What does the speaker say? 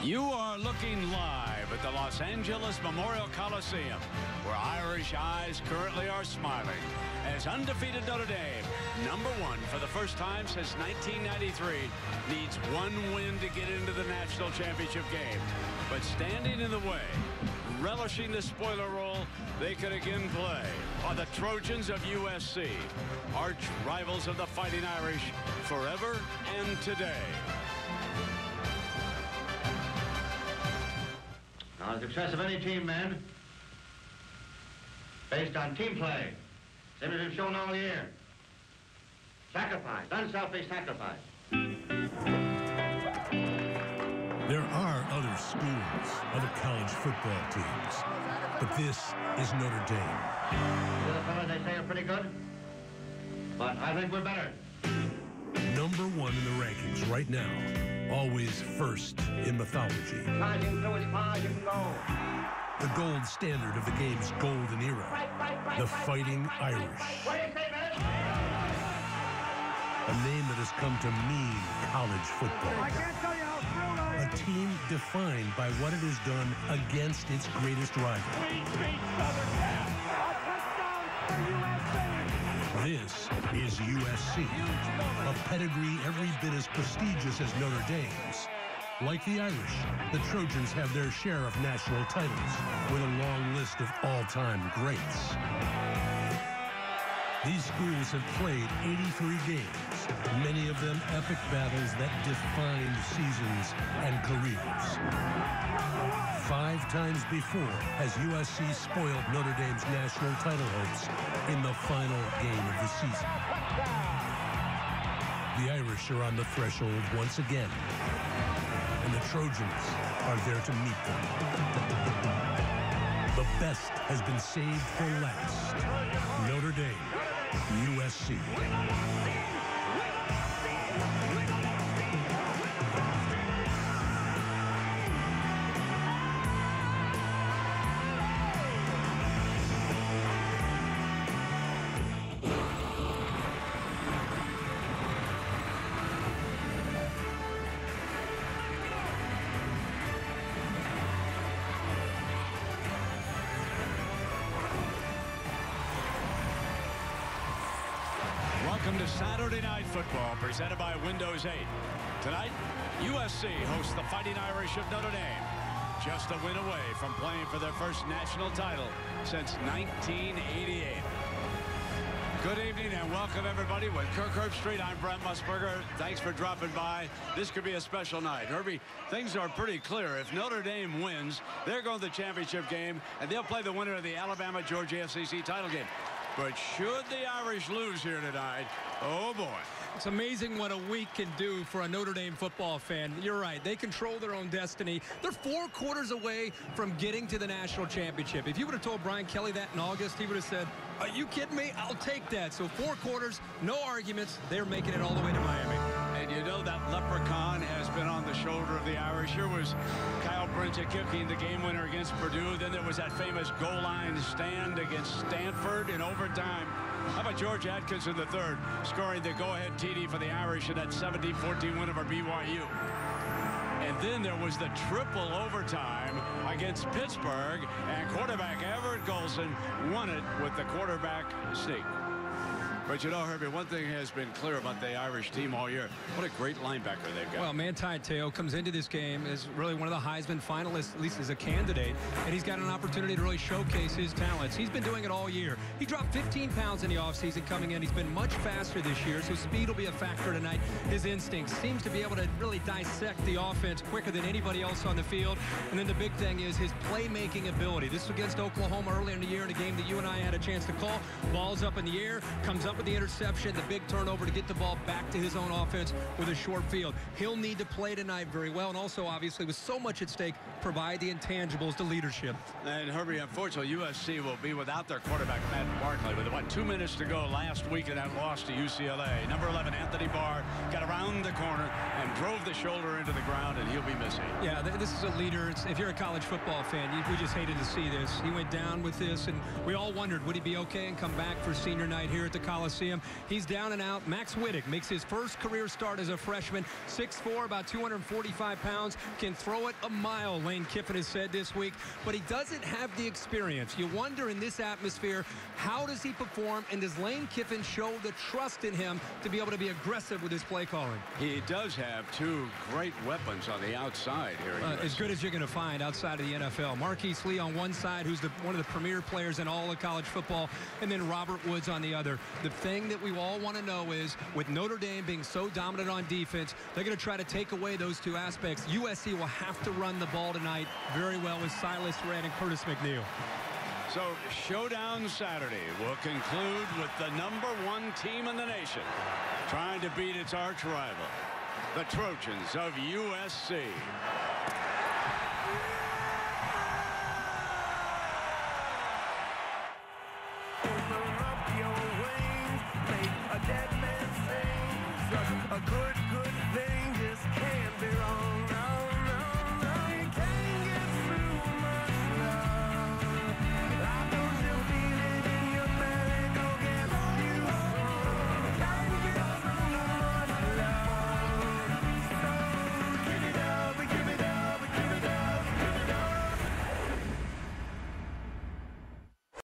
You are looking live at the Los Angeles Memorial Coliseum, where Irish eyes currently are smiling as undefeated Notre Dame, #1 for the first time since 1993, needs one win to get into the national championship game. But standing in the way, relishing the spoiler role they could again play, are the Trojans of USC, arch rivals of the Fighting Irish forever and today. Now, the success of any team, men, based on team play, same as we've shown all year. Sacrifice, unselfish sacrifice. There are other schools, other college football teams, but this is Notre Dame. The other fellas, they say, are pretty good, but I think we're better. #1 in the rankings right now, always first in mythology. As you can go as far as you can go. The gold standard of the game's golden era, the Fighting Irish. What do you say, man? A name that has come to mean college football. I can't tell you how thrilled I am. A team defined by what it has done against its greatest rival. This is USC, a pedigree every bit as prestigious as Notre Dame's. Like the Irish, the Trojans have their share of national titles with a long list of all-time greats. These schools have played 83 games, many of them epic battles that defined seasons and careers. 5 times before has USC spoiled Notre Dame's national title hopes in the final game of the season. The Irish are on the threshold once again, and the Trojans are there to meet them. The best has been saved for last. Notre Dame, USC. Welcome to Saturday Night Football, presented by Windows 8. Tonight, USC hosts the Fighting Irish of Notre Dame, just a win away from playing for their first national title since 1988. Good evening and welcome, everybody. With Kirk Herbstreit, I'm Brent Musburger. Thanks for dropping by. This could be a special night. Herbie, things are pretty clear. If Notre Dame wins, they're going to the championship game, and they'll play the winner of the Alabama-Georgia FCC title game. But should the Irish lose here tonight, oh boy. It's amazing what a week can do for a Notre Dame football fan. You're right. They control their own destiny. They're 4 quarters away from getting to the national championship. If you would have told Brian Kelly that in August, he would have said, are you kidding me? I'll take that. So 4 quarters, no arguments. They're making it all the way to Miami. And you know that leprechaun has been on the shoulder of the Irish. Here was Kyle Brinchick kicking the game winner against Purdue. Then there was that famous goal line stand against Stanford in overtime. How about George Atkinson III scoring the go-ahead TD for the Irish in that 17-14 win over BYU? And then there was the triple overtime against Pittsburgh, and quarterback Everett Golson won it with the quarterback sneak. But you know, Herbie, one thing has been clear about the Irish team all year. What a great linebacker they've got. Well, Manti Te'o comes into this game as really one of the Heisman finalists, at least as a candidate, and he's got an opportunity to really showcase his talents. He's been doing it all year. He dropped 15 pounds in the offseason coming in. He's been much faster this year, so speed will be a factor tonight. His instincts seems to be able to really dissect the offense quicker than anybody else on the field. And then the big thing is his playmaking ability. This was against Oklahoma earlier in the year in a game that you and I had a chance to call. Ball's up in the air, comes up with the interception, the big turnover to get the ball back to his own offense with a short field. He'll need to play tonight very well, and also, obviously, with so much at stake, provide the intangibles to leadership. And, Herbie, unfortunately, USC will be without their quarterback, Matt Barkley, with about 2 minutes to go last week in that loss to UCLA. Number 11, Anthony Barr, got around the corner and drove the shoulder into the ground, and he'll be missing. Yeah, this is a leader. If you're a college football fan, we just hated to see this. He went down with this, and we all wondered, would he be okay and come back for senior night here at the Coliseum? He's down and out. Max Wittig makes his first career start as a freshman. 6'4", about 245 pounds, can throw it a mile, Lane Kiffin has said this week, but he doesn't have the experience. You wonder in this atmosphere, how does he perform, and does Lane Kiffin show the trust in him to be able to be aggressive with his play calling? He does have two great weapons on the outside here. As good as you're going to find outside of the NFL. Marquise Lee on one side, who's one of the premier players in all of college football, and then Robert Woods on the other. The thing that we all want to know is, with Notre Dame being so dominant on defense, they're going to try to take away those two aspects. USC will have to run the ball tonight very well with Silas Redd and Curtis McNeil. So showdown Saturday will conclude with the #1 team in the nation trying to beat its arch rival, the Trojans of USC.